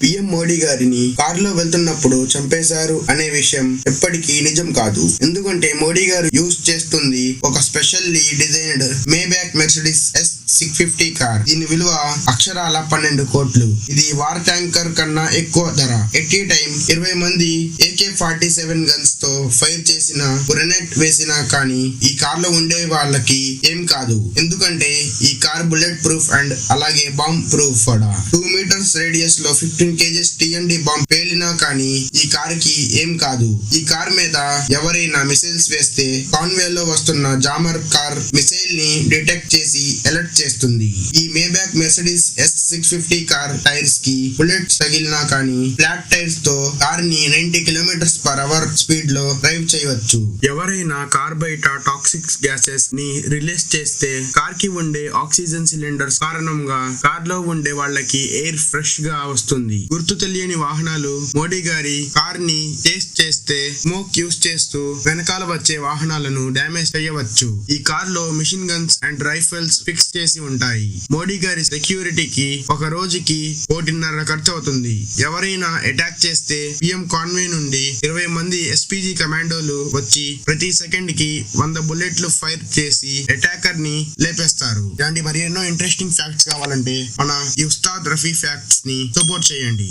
PM Modi గారిని కారులో వెళ్తున్నప్పుడు చంపేశారు అనే విషయం ఎప్పటికీ నిజం కాదు. ఎందుకంటే మోడీ గారు యూజ్ చేస్తుంది ఒక specially designed Maybach Mercedes S650 car. దీని విలువ అక్షరాల 12 కోట్లు. ఇది వార్ ట్యాంకర్ కన్నా ఎక్కువ ధర. ఎట్ ఏ టైం 20 మంది AK-47 గన్స్ తో ఫైర్ చేసిన గ్రెనేడ్ వేసినా కానీ ఈ కార్ లో ఉండే వాళ్ళకి ఏం కాదు. ఎందుకంటే ఈ కార్ బుల్లెట్ ప్రూఫ్ అండ్ అలాగే బాంబ్ ప్రూఫ్ కూడా. 2 మీటర్స్ రేడియస్ లో 15 kgs TNT బాంబ్ పేలినా కానీ ఈ కార్ కి ఏం కాదు. ఈ కార్ మీద ఎవరైనా మిసైల్స్ వేస్తే కాన్వే లో వస్తున్న జామర్ కార్ మిసైల్ ని డిటెక్ట్ చేసి అలర్ట్ చేస్తుంది. ఈ Maybach Mercedes S650 car tyres కి బుల్లెట్స్ తగిలినా కానీ ఫ్లాట్ టైర్స్ తో కార్ ని 90 km/h స్పీడ్ లో డ్రైవ్ చేయవచ్చు. ఎవరైనా కార్ బయట టాక్సిక్ గ్యాసెస్ ని రిలీజ్ చేస్తే కార్ కి ఉండే ఆక్సిజన్ సిలిండర్స్ కారణంగా కార్ లో ఉండే వాళ్ళకి ఎయిర్ ఫ్రెష్ గా వస్తుంది. గుర్తు తెలియని వాహనాలు మోడీ గారి కార్ ని టేస్ట్ చేస్తే స్మోక్ యూస్ చేస్తూ వెనకాల వచ్చే వాహనాలను డ్యామేజ్ చేయవచ్చు. ఈ కార్ లో machine guns and rifles fix చేసి ఉంటాయి. మోడీ గారి సెక్యూరిటీకి ఒక రోజుకి 1.5 ఖర్చు అవుతుంది. ఎవరైనా అటాక్ చేస్తే పిఎం కాన్వే నుండి 20 మంది SPG కమాండోలు వచ్చి ప్రతి సెకండ్ కి 100 బుల్లెట్లు ఫైర్ చేసి అటాకర్ ని లేపేస్తారు. ఇలాంటి మరి ఎన్నో ఇంట్రెస్టింగ్ ఫ్యాక్ట్స్ కావాలంటే మన ఈ ఉస్తాద్ రఫీ ఫ్యాక్ట్స్ ని సపోర్ట్ చేయండి.